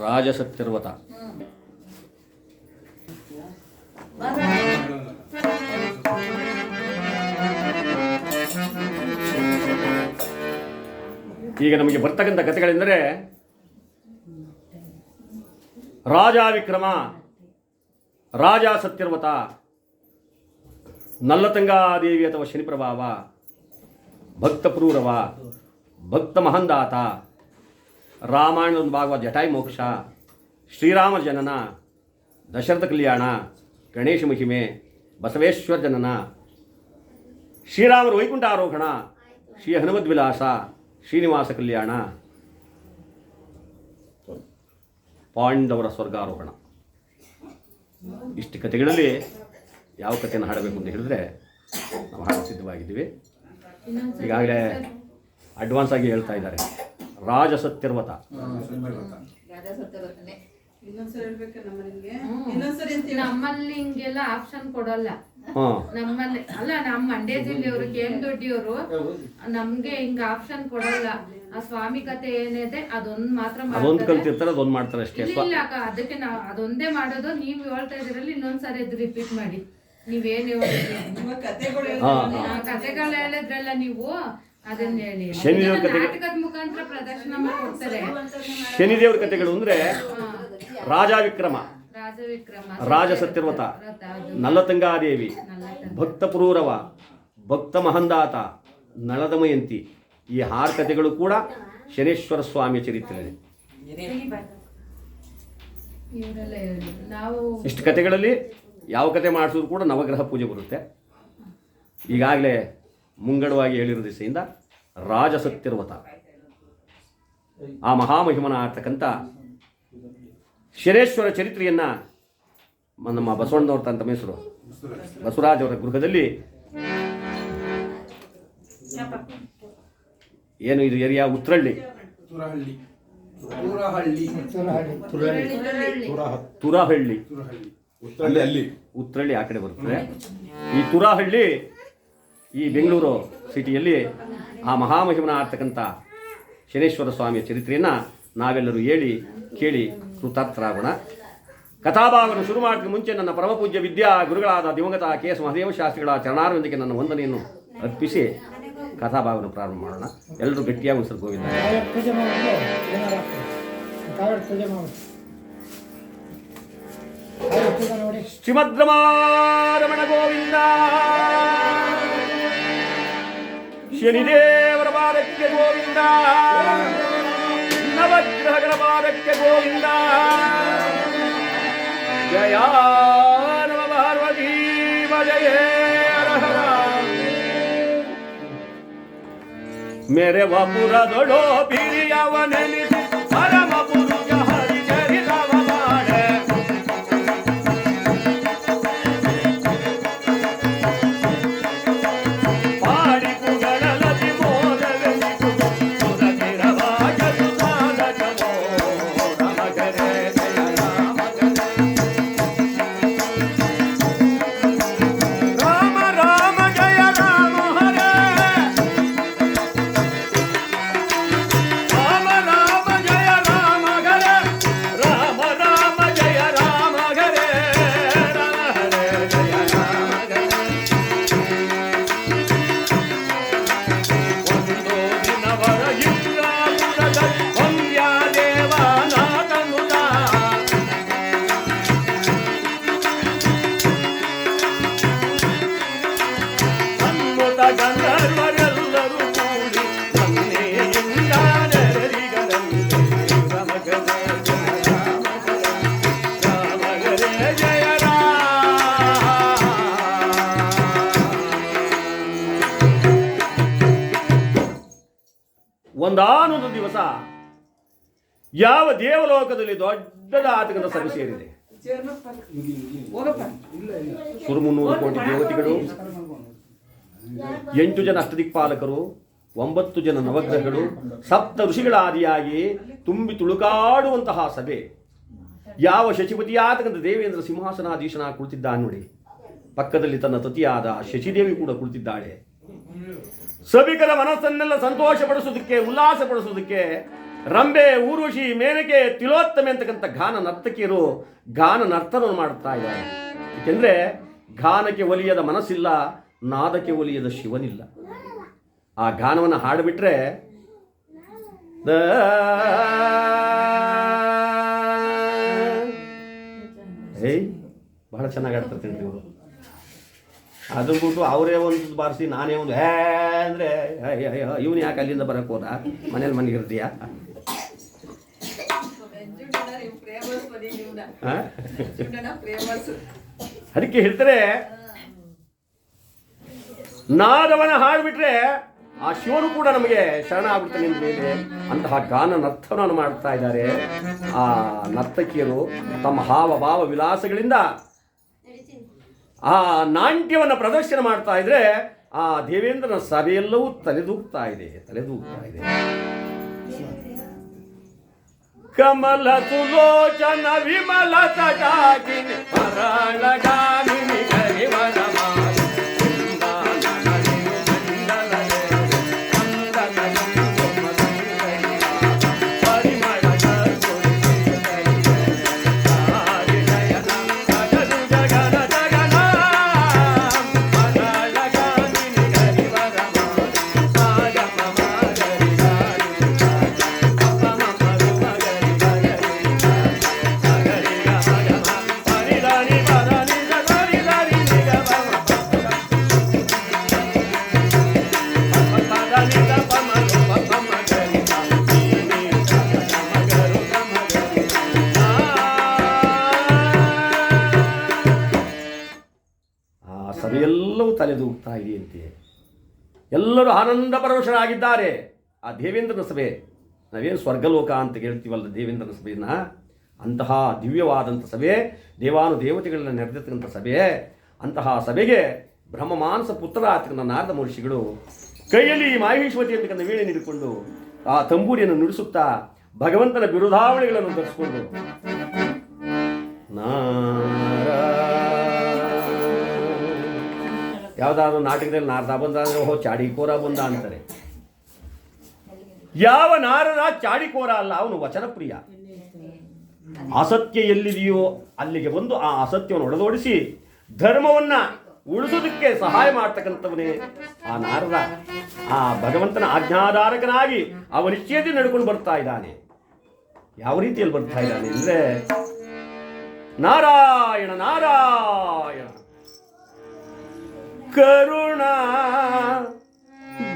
ರಾಜಸತ್ಯರ್ವತ. ಈಗ ನಮಗೆ ಬರ್ತಕ್ಕಂಥ ಕಥೆಗಳೆಂದರೆ ರಾಜ ವಿಕ್ರಮ, ರಾಜ ಸತ್ಯರ್ವತ, ನಲ್ಲತಂಗಾದೇವಿ ಅಥವಾ ಶನಿ ಪ್ರಭಾವ, ಭಕ್ತಪುರೂರವ, ಭಕ್ತ ಮಹಂದಾತ, ರಾಮಾಯಣದ ಒಂದು ಭಾಗವಾದ ಜಟಾಯು ಮೋಕ್ಷ, ಶ್ರೀರಾಮ ಜನನ, ದಶರಥ ಕಲ್ಯಾಣ, ಗಣೇಶ ಮಹಿಮೆ, ಬಸವೇಶ್ವರ ಜನನ, ಶ್ರೀರಾಮರ ವೈಕುಂಠ ಆರೋಹಣ, ಶ್ರೀ ಹನುಮದ್ವಿಲಾಸ, ಶ್ರೀನಿವಾಸ ಕಲ್ಯಾಣ, ಪಾಂಡವರ ಸ್ವರ್ಗಾರೋಹಣ. ಇಷ್ಟು ಕಥೆಗಳಲ್ಲಿ ಯಾವ ಕಥೆಯನ್ನು ಹಾಡಬೇಕು ಅಂತ ಹೇಳಿದ್ರೆ ನಾವು ಹಾಡು ಸಿದ್ಧವಾಗಿದ್ದೀವಿ. ಈಗಾಗಲೇ ಅಡ್ವಾನ್ಸ್ ಆಗಿ ಹೇಳ್ತಾ ಇದ್ದಾರೆ. ರಾಜಸತ್ಯರ್ವತ. ನಮ್ಮಲ್ಲಿ ಹಿಂಗೆಲ್ಲ ಆಪ್ಷನ್ ಕೊಡಲ್ಲ. ನಮ್ಮಲ್ಲಿ ಅಲ್ಲ, ನಮ್ಮ ಮಂಡ್ಯ ಜಿಲ್ಲೆಯವರು KM ದೊಡ್ಡಿಯವರು ನಮ್ಗೆ ಹಿಂಗ ಆಪ್ಷನ್ ಕೊಡಲ್ಲ. ಆ ಸ್ವಾಮಿ ಕತೆ ಏನಿದೆ ಅದೊಂದು ಮಾತ್ರ ಕಲ್ತಿರ್ತಾರೆ, ಅದೊಂದು ಮಾಡ್ತಾರೆ ಅಷ್ಟೇ. ಇಲ್ಲ ಅದಕ್ಕೆ ನಾವು ಅದೊಂದೇ ಮಾಡೋದು. ನೀವು ಹೇಳ್ತಾ ಇದ್ರಲ್ಲಿ ಇನ್ನೊಂದ್ಸರಿ ಅದು ರಿಪೀಟ್ ಮಾಡಿ. ನೀವೇನು ಕತೆಗಳು ಹೇಳಿದ್ರಲ್ಲ ನೀವು ಅದನ್ನ ಹೇಳಿ. ನಾಟಕದ ಮುಖಾಂತರ ಪ್ರದರ್ಶನ ಮಾಡ್ಕೊಡ್ತಾರೆ. ಶನಿದೇವ್ರ ಕಥೆಗಳು ಅಂದ್ರೆ ರಾಜ ವಿಕ್ರಮ, ರಾಜ ಸತ್ಯರ್ವತ, ನಲ್ಲತಂಗಾದೇವಿ, ಭಕ್ತಪುರೂರವ, ಭಕ್ತ ಮಹಂದಾತ, ನಳದಮಯಂತಿ, ಈ 6 ಕಥೆಗಳು ಕೂಡ ಶನೇಶ್ವರ ಸ್ವಾಮಿಯ ಚರಿತ್ರೆ. ಇಷ್ಟು ಕಥೆಗಳಲ್ಲಿ ಯಾವ ಕಥೆ ಮಾಡಿಸಿದ್ರು ಕೂಡ ನವಗ್ರಹ ಪೂಜೆ ಬರುತ್ತೆ. ಈಗಾಗಲೇ ಮುಂಗಡವಾಗಿ ಹೇಳಿರೋ ದಿಸೆಯಿಂದ ರಾಜ ಸತ್ಯರ್ವತ, ಆ ಮಹಾಮಹಿಮನ ಆಗ್ತಕ್ಕಂಥ ಶನೇಶ್ವರ ಚರಿತ್ರೆಯನ್ನು ನಮ್ಮ ಬಸವಣ್ಣನವ್ರ ತಮ್ಮ ಹೆಸರು ಬಸವರಾಜ್ ಅವರ ಗೃಹದಲ್ಲಿ, ಏನು ಇದು ಏರಿಯಾ ಉತ್ರಹಳ್ಳಿ, ತುರಹಳ್ಳಿ, ಉತ್ರಹಳ್ಳಿ ಆ ಕಡೆ ಬರ್ತದೆ. ಈ ತುರಹಳ್ಳಿ ಈ ಬೆಂಗಳೂರು ಸಿಟಿಯಲ್ಲಿ ಆ ಮಹಾಮಹಿಮನ ಆಗ್ತಕ್ಕಂಥ ಶನೇಶ್ವರ ಸ್ವಾಮಿಯ ಚರಿತ್ರೆಯನ್ನು ನಾವೆಲ್ಲರೂ ಹೇಳಿ ಕೇಳಿ ಕೃತಾರ್ಥರಾಗೋಣ. ಕಥಾಭಾಗವನ್ನು ಶುರು ಮಾಡೋಕ್ಕೆ ಮುಂಚೆ ನನ್ನ ಪರಮಪೂಜ್ಯ ವಿದ್ಯಾ ಗುರುಗಳಾದ ದಿವಂಗತ KS ಮಹದೇವ ಶಾಸ್ತ್ರಿಗಳ ಚರಣಾರವಿಂದಕ್ಕೆ ನನ್ನ ವಂದನೆಯನ್ನು ಅರ್ಪಿಸಿ ಕಥಾಭಾಗವನ್ನು ಪ್ರಾರಂಭ ಮಾಡೋಣ. ಎಲ್ಲರೂ ಗಟ್ಟಿಯಾಗಿ ಉಸಿರು ಗೋವಿಂದ. ಶ್ರೀಮದ್ರಮಾರಮಣ ಗೋವಿಂದ. ಶನಿದೇವರ ಪಾದಕ್ಕೆ ಗೋವಿಂದ, ನವಗ್ರಹಗಳ ಪಾದಕ್ಕೆ ಗೋವಿಂದ. ಜಯ ನಮ ಪಾರ್ವತಿ ಜಯ ಮೇರೆ ವಪುರದೊಡೋ ಪಿರಿಯವ ನೆನೆಸಿ ಪರಮ ಪುರುಷ ಹರಿಚರಿತವ ಮಾಡೆ. ಪಾಡಿ ಪುಗಳಲತಿ ಮೋದವೆನಿಸು ಸುರಗಿರವಾಜಲು ಸಾಧಕವೋ ನಮಗರೆ ಜಯ ರಾಮ ರಾಮ ಜಯ ರಾಮ ಹರೇ. ಒಂದಾನೊಂದು ದಿವಸ ಯಾವ ದೇವಲೋಕದಲ್ಲಿ ದೊಡ್ಡದಾತಕದ ಸಭೆ ಸೇರಿದೆ. 300 ಕೋಟಿ ದೇವತೆಗಳು, 8 ಜನ ಅಷ್ಟದಿಕ್ಪಾಲಕರು, 9 ಜನ ನವಗ್ರಹಗಳು, 7 ಋಷಿಗಳಾದಿಯಾಗಿ ತುಂಬಿ ತುಳುಕಾಡುವಂತಹ ಸಭೆ. ಯಾವ ಶಚಿಪತಿಯಾತಕ್ಕಂಥ ದೇವೇಂದ್ರ ಸಿಂಹಾಸನಾಧೀಶನ ಕುಳಿತಿದ್ದಾನೆ ನೋಡಿ, ಪಕ್ಕದಲ್ಲಿ ತನ್ನ ತತಿಯಾದ ಶಚಿದೇವಿ ಕೂಡ ಕುಳಿತಿದ್ದಾಳೆ. ಸಭಿಕರ ಮನಸ್ಸನ್ನೆಲ್ಲ ಸಂತೋಷಪಡಿಸೋದಕ್ಕೆ, ಉಲ್ಲಾಸಪಡಿಸೋದಕ್ಕೆ ರಂಬೆ, ಊರ್ವಶಿ, ಮೇನಕೆ, ತಿಲೋತ್ತಮೆ ಅಂತಕ್ಕಂಥ ಗಾನ ನರ್ತಕಿಯರು ಗಾನ ನರ್ತನವನ್ನು ಮಾಡುತ್ತಾ ಇದ್ದಾರೆ. ಏಕೆಂದರೆ ಗಾನಕ್ಕೆ ಒಲಿಯದ ಮನಸ್ಸಿಲ್ಲ, ನಾದಕ್ಕೆ ಒಲಿಯದ ಶಿವನಿಲ್ಲ. ಆ ಗಾನವನ್ನು ಹಾಡಿಬಿಟ್ರೆ ಏಯ್ ಬಹಳ ಚೆನ್ನಾಗಿ ಆಡ್ತಾರೆ ಇವರು. ಅದು ಬಿಟ್ಟು ಅವರೇ ಒಂದು ಬಾರಿಸಿ ನಾನೇ ಒಂದು ಹೇ ಅಂದರೆ ಇವನು ಯಾಕೆ ಅಲ್ಲಿಂದ ಬರಕ್ಕೆ ಹೋದ, ಮನೇಲಿ ಮನೆಗಿರ್ತೀಯ? ಅದಕ್ಕೆ ಹೇಳ್ತಾರೆ ನಾದವನ ಹಾಡ್ಬಿಟ್ರೆ ಆ ಶಿವನು ಕೂಡ ನಮಗೆ ಶರಣ ಆಗ್ಬಿಡ್ತಾನೆ ಮೇಲೆ. ಅಂತಹ ಗಾನ ನರ್ತನವನ್ನು ಮಾಡ್ತಾ ಇದ್ದಾರೆ ಆ ನರ್ತಕಿಯರು. ತಮ್ಮ ಹಾವ ಭಾವ ವಿಲಾಸಗಳಿಂದ ಆ ನಾಟ್ಯವನ್ನು ಪ್ರದರ್ಶನ ಮಾಡ್ತಾ ಇದ್ರೆ ಆ ದೇವೇಂದ್ರನ ಸಭೆಯೆಲ್ಲವೂ ತಲೆದೂಗ್ತಾ ಇದೆ. ಕಮಲ ಸುಲೋಚನ ವಿಮಲ ತಟಾಕಿನಿ ಪರಳಗಾಮಿನಿ ಸಭೆಯೆಲ್ಲವೂ ತಲೆದೂಗ್ತಾ ಇದೆಯಂತೆ. ಎಲ್ಲರೂ ಆನಂದ ಪರವಶರಾಗಿದ್ದಾರೆ. ಆ ದೇವೇಂದ್ರನ ಸಭೆ, ನಾವೇನು ಸ್ವರ್ಗಲೋಕ ಅಂತ ಹೇಳ್ತೀವಲ್ಲ ದೇವೇಂದ್ರನ ಸಭೆಯನ್ನು, ಅಂತಹ ದಿವ್ಯವಾದಂಥ ಸಭೆ, ದೇವಾನುದೇವತೆಗಳನ್ನ ನೆರೆದಿರ್ತಕ್ಕಂಥ ಸಭೆ. ಅಂತಹ ಸಭೆಗೆ ಬ್ರಹ್ಮಮಾನಸ ಪುತ್ರ ಆಗ್ತಕ್ಕಂಥ ನಾರದ ಮಹರ್ಷಿಗಳು ಕೈಯಲ್ಲಿ ಮಾಹೇಶ್ವತಿ ಅಂತಕ್ಕಂಥ ವೀಣೆ ಹಿಡಿದುಕೊಂಡು ಆ ತಂಬೂರಿಯನ್ನು ನುಡಿಸುತ್ತಾ ಭಗವಂತನ ಬಿರುದಾವಳಿಗಳನ್ನು ಧರಿಸಿಕೊಂಡು ಯಾವುದಾದ್ರು ನಾಟಕದಲ್ಲಿ ನಾರದ ಬಂದ ಅಂದರೆ ಓಹೋ ಚಾಡಿಕೋರ ಬಂದ ಅಂತಾರೆ. ಯಾವ ನಾರದ ಚಾಡಿಕೋರ ಅಲ್ಲ, ಅವನು ವಚನಪ್ರಿಯ. ಅಸತ್ಯ ಎಲ್ಲಿದೆಯೋ ಅಲ್ಲಿಗೆ ಬಂದು ಆ ಅಸತ್ಯವನ್ನು ಒಡೆದೋಡಿಸಿ ಧರ್ಮವನ್ನ ಉಳಿಸೋದಕ್ಕೆ ಸಹಾಯ ಮಾಡ್ತಕ್ಕಂಥವನೇ ಆ ನಾರದ. ಆ ಭಗವಂತನ ಆಜ್ಞಾಧಾರಕನಾಗಿ ಅವನಿಚ್ಛೆಯಲ್ಲಿ ನಡ್ಕೊಂಡು ಬರ್ತಾ ಇದ್ದಾನೆ. ಯಾವ ರೀತಿಯಲ್ಲಿ ಬರ್ತಾ ಇದ್ದಾನೆ ಅಂದರೆ ನಾರಾಯಣ ನಾರಾಯಣ ಕರುಣ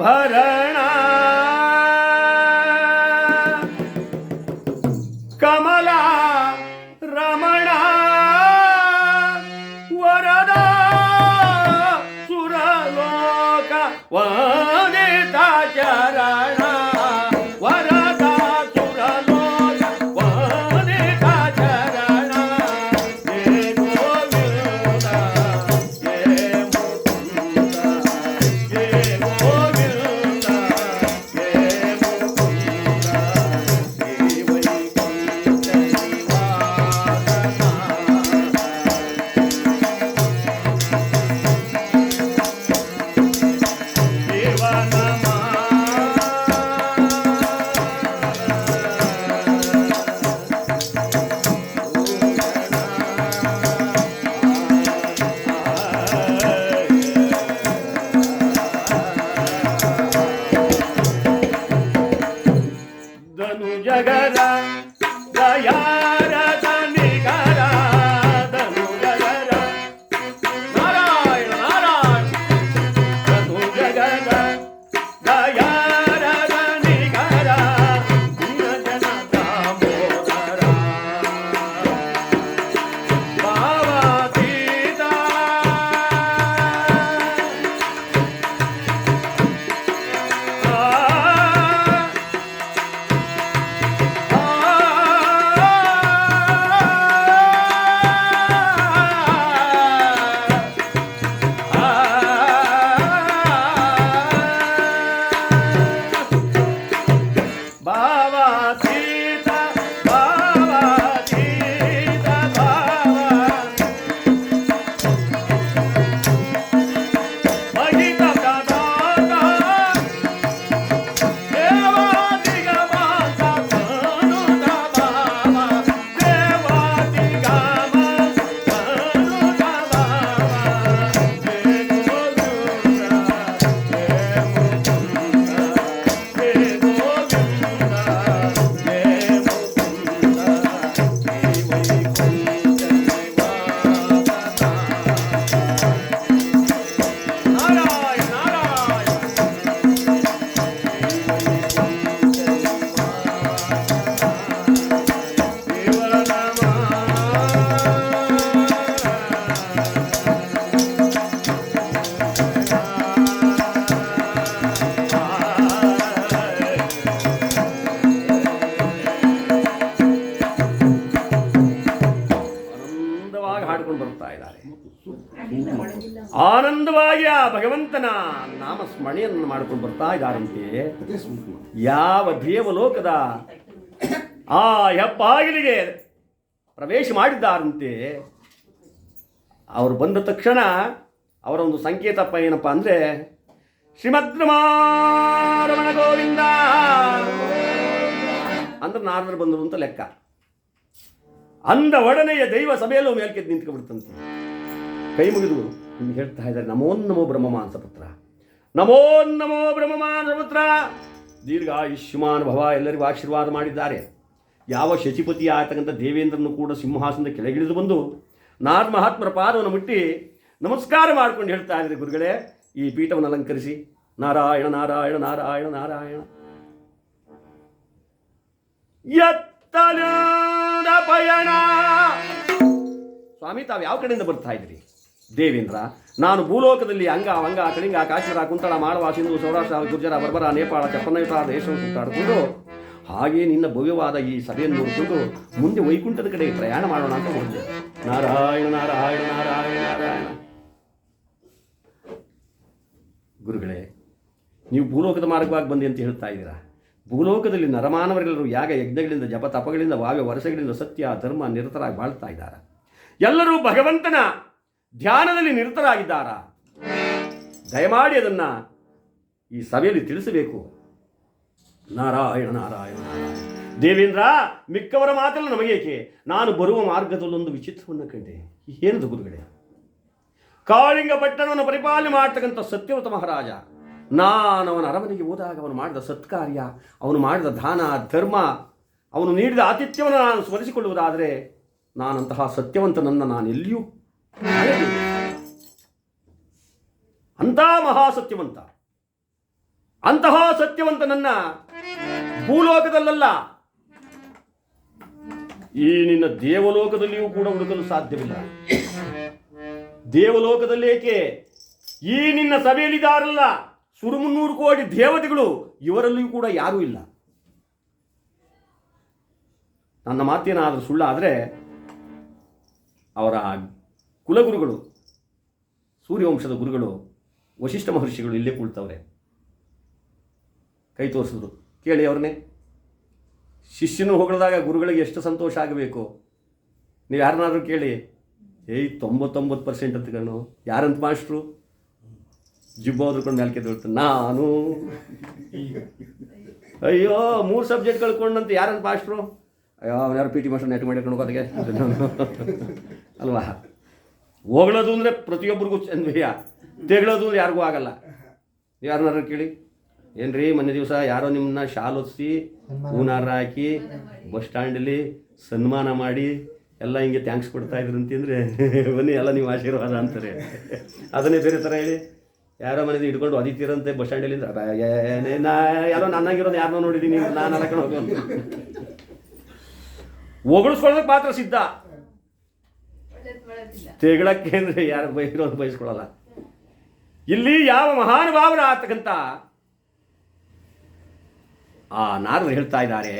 ಭರಣ ಕಮಲ ರಮಣ ವರದ ಸುರಲೋಕ ವನಿತ ಚರಣ ವರದ ಸುರಲೋಕ ವನಿತ ಚರಣ ಹೇ ಗೋವಿಂದ ಹೇ ಮುಕುಂದ ಹೇ ಗೋವಿಂದ ಆನಂದವಾಗಿ ಆ ಭಗವಂತನ ನಾಮಸ್ಮರಣೆಯನ್ನು ಮಾಡಿಕೊಂಡು ಬರ್ತಾ ಇದ್ದಾರಂತೆ. ಯಾವ ದೇವಲೋಕದ ಆ ಹೆಬ್ಬಾಗಿಲಿಗೆ ಪ್ರವೇಶ ಮಾಡಿದ್ದಾರಂತೆ. ಅವರು ಬಂದ ತಕ್ಷಣ ಅವರ ಒಂದು ಸಂಕೇತಪ್ಪ ಏನಪ್ಪ ಅಂದರೆ ಶ್ರೀಮದ್ರಮಾರಮಣ ಗೋವಿಂದ ಅಂದ್ರೆ ನಾರದರು ಬಂದರು ಅಂತ ಲೆಕ್ಕ. ಅಂದ ಒಡನೆಯ ದೈವ ಸಭೆಯಲ್ಲೂ ಮೇಲ್ಕೆದ್ದು ನಿಂತ್ಕೊಂಡ್ಬಿಡ್ತಂತೆ. ಕೈ ಮುಗಿದು ನಿಮ್ಗೆ ಹೇಳ್ತಾ ಇದ್ದಾರೆ, ನಮೋ ನಮೋ ಬ್ರಹ್ಮಮಾನಸ ಪುತ್ರ, ನಮೋ ನಮೋ ಬ್ರಹ್ಮಮಾನಸ ಪುತ್ರ, ದೀರ್ಘಾಯುಷ್ಮಾನ್ ಭವ ಎಲ್ಲರಿಗೂ ಆಶೀರ್ವಾದ ಮಾಡಿದ್ದಾರೆ. ಯಾವ ಶಚಿಪತಿ ಆಗತಕ್ಕಂಥ ದೇವೇಂದ್ರನು ಕೂಡ ಸಿಂಹಾಸನದ ಕೆಳಗಿಳಿದು ಬಂದು ನಾರದ ಮಹಾತ್ಮರ ಪಾದವನ್ನು ಮುಟ್ಟಿ ನಮಸ್ಕಾರ ಮಾಡ್ಕೊಂಡು ಹೇಳ್ತಾ ಇದ್ದಾರೆ, ಗುರುಗಳೇ ಈ ಪೀಠವನ್ನು ಅಲಂಕರಿಸಿ. ನಾರಾಯಣ ನಾರಾಯಣ ನಾರಾಯಣ ನಾರಾಯಣ. ಎತ್ತಲೂರ ಪಯಣ. ಸ್ವಾಮಿ, ತಾವು ಯಾವ ಕಡೆಯಿಂದ ಬರ್ತಾ ಇದ್ರಿ? ದೇವೇಂದ್ರ, ನಾನು ಭೂಲೋಕದಲ್ಲಿ ಅಂಗ ವಂಗ ಕಳಿಂಗ ಕಾಶ್ಮೀರ ಕುಂತಳ ಮಾಳವ ಸಿಂಧು ಸೌರಾಷ್ಟ್ರ ಗುರ್ಜರ ಬರ್ಬರ ನೇಪಾಳ ಚಪ್ಪನಯುತ ದೇಶವನ್ನು ಸುತ್ತಾಡಿಕೊಂಡು ಹಾಗೆ ನಿನ್ನ ಭವ್ಯವಾದ ಈ ಸಭೆಯನ್ನು ನೋಡಿಕೊಂಡು ಮುಂದೆ ವೈಕುಂಠದ ಕಡೆ ಪ್ರಯಾಣ ಮಾಡೋಣ ಅಂತ ಹೋದೆ. ನಾರಾಯಣ ನಾರಾಯಣ ನಾರಾಯಣ ನಾರಾಯಣ. ಗುರುಗಳೇ, ನೀವು ಭೂಲೋಕದ ಮಾರ್ಗವಾಗಿ ಬಂದಿ ಅಂತ ಹೇಳ್ತಾ ಇದ್ದೀರಾ. ಭೂಲೋಕದಲ್ಲಿ ನರಮಾನವರೆಲ್ಲರೂ ಯಾಗ ಯಜ್ಞಗಳಿಂದ ಜಪ ತಪಗಳಿಂದ ವಾವ್ಯ ವರ್ಷಗಳಿಂದ ಸತ್ಯ ಧರ್ಮ ನಿರತರಾಗಿ ಬಾಳ್ತಾ ಇದ್ದಾರೆ. ಎಲ್ಲರೂ ಭಗವಂತನ ಧ್ಯಾನದಲ್ಲಿ ನಿರತರಾಗಿದ್ದಾರ. ದಯಮಾಡಿ ಅದನ್ನು ಈ ಸಭೆಯಲ್ಲಿ ತಿಳಿಸಬೇಕು. ನಾರಾಯಣ ನಾರಾಯಣ ನಾರಾಯಣ. ದೇವೇಂದ್ರ, ಮಿಕ್ಕವರ ಮಾತಲ್ಲ ನಮಗೇಕೆ, ನಾನು ಬರುವ ಮಾರ್ಗದಲ್ಲೊಂದು ವಿಚಿತ್ರವನ್ನು ಕಂಡೆ. ಏನದು ಗುರುಗಳೇ? ಕಾಳಿಂಗ ಪಟ್ಟಣವನ್ನು ಪರಿಪಾಲನೆ ಮಾಡ್ತಕ್ಕಂಥ ಸತ್ಯವ್ರತ ಮಹಾರಾಜ, ನಾನು ಅವನ ಅರಮನೆಗೆ ಹೋದಾಗ ಅವನು ಮಾಡಿದ ಸತ್ಕಾರ್ಯ, ಅವನು ಮಾಡಿದ ದಾನ ಧರ್ಮ, ಅವನು ನೀಡಿದ ಆತಿಥ್ಯವನ್ನು ನಾನು ಸ್ಮರಿಸಿಕೊಳ್ಳುವುದಾದರೆ ನಾನಂತಹ ಸತ್ಯವಂತನನ್ನು ನಾನು ಎಲ್ಲಿಯೂ ಕಾಣಲಿಲ್ಲ. ಅಂತಹ ಮಹಾಸತ್ಯವಂತ, ಅಂತಹ ಸತ್ಯವಂತನನ್ನ ಭೂಲೋಕದಲ್ಲ, ಈ ನಿನ್ನ ದೇವಲೋಕದಲ್ಲಿಯೂ ಕೂಡ ಹುಡುಕಲು ಸಾಧ್ಯವಿಲ್ಲ. ದೇವಲೋಕದಲ್ಲೇಕೆ, ಈ ನಿನ್ನ ಸಭೆಯಲ್ಲಿದ್ದಾರಲ್ಲ 300 ಕೋಟಿ ದೇವತೆಗಳು, ಇವರಲ್ಲಿಯೂ ಕೂಡ ಯಾರೂ ಇಲ್ಲ. ನನ್ನ ಮಾತೇನಾದರೂ ಸುಳ್ಳಾದರೆ ಅವರ ಕುಲಗುರುಗಳು, ಸೂರ್ಯವಂಶದ ಗುರುಗಳು ವಶಿಷ್ಠ ಮಹರ್ಷಿಗಳು ಇಲ್ಲೇ ಕುಳ್ತವ್ರೆ. ಕೈ ತೋರಿಸಿದ್ರು, ಕೇಳಿ ಅವ್ರನ್ನೇ. ಶಿಷ್ಯನು ಹೊಗಳಿದಾಗ ಗುರುಗಳಿಗೆ ಎಷ್ಟು ಸಂತೋಷ ಆಗಬೇಕು. ನೀವು ಯಾರನ್ನಾದ್ರೂ ಕೇಳಿ, 99% ಅಂತ ಕಣ್ಣು. ಯಾರಂತ ಮಾಸ್ಟ್ರು? ಜಿಬ್ಬ ಹೋದ್ಕೊಂಡು ಮೇಲೆ ಕೆದ್ದುಳ್ತಾನೆ, ನಾನು. ಅಯ್ಯೋ 3 ಸಬ್ಜೆಕ್ಟ್ ಕಳ್ಕೊಂಡಂತ ಯಾರಂತ ಮಾಸ್ಟ್ರು? ಅಯ್ಯೋ ಅವ್ನು ಯಾರು PT ಮಾಸ್ಟರ್ ನೆಟ್ ಮಾಡಿ ಕಣ್ಕೋದಕ್ಕೆ ಅಲ್ವಾ? ಹೊಗಳೋದು ಅಂದರೆ ಪ್ರತಿಯೊಬ್ಬರಿಗೂ ಚಂದ್ವಯ್ಯ, ತೆಗಳೋದು ಅಂದ್ರೆ ಯಾರಿಗೂ ಆಗಲ್ಲ. ಯಾರನ್ನಾರು ಕೇಳಿ, ಏನ್ರಿ ಮೊನ್ನೆ ದಿವಸ ಯಾರೋ ನಿಮ್ಮನ್ನ ಶಾಲ್ ಹೊತ್ಸಿ ಹೂನಾರ ಹಾಕಿ ಬಸ್ ಸ್ಟ್ಯಾಂಡಲ್ಲಿ ಸನ್ಮಾನ ಮಾಡಿ ಎಲ್ಲ ಹಿಂಗೆ ಥ್ಯಾಂಕ್ಸ್ ಕೊಡ್ತಾ ಇದ್ರು ಅಂತಂದರೆ ಬನ್ನಿ ಎಲ್ಲ ನೀವು ಆಶೀರ್ವಾದ ಅಂತಾರೆ. ಅದನ್ನೇ ಬೇರೆ ಥರ ಹೇಳಿ, ಯಾರೋ ಮನೇದು ಇಟ್ಕೊಂಡು ಅದಿತೀರಂತೆ ಬಸ್ ಸ್ಟ್ಯಾಂಡಲ್ಲಿ ಯಾರೋ ನನ್ನಾಗಿರೋದು ಯಾರನ್ನೋ ನೋಡಿದ್ದೀನಿ, ನಾನು ಅಲಕೊಂಡು ಹೋಗೋ ಹೊಗಳಿಸ್ಕೊಳ್ಳೋದಕ್ಕೆ ಮಾತ್ರ ಸಿದ್ಧ, ತೆಗಳಕ್ಕೆ ಅಂದರೆ ಯಾರು ಬೈರೋದು ಬಯಸ್ಕೊಳ್ಳಲ್ಲ. ಇಲ್ಲಿ ಯಾವ ಮಹಾನುಭಾವರ ಆಗ್ತಕ್ಕಂಥ ಆ ನಾರದರು ಹೇಳ್ತಾ ಇದ್ದಾರೆ,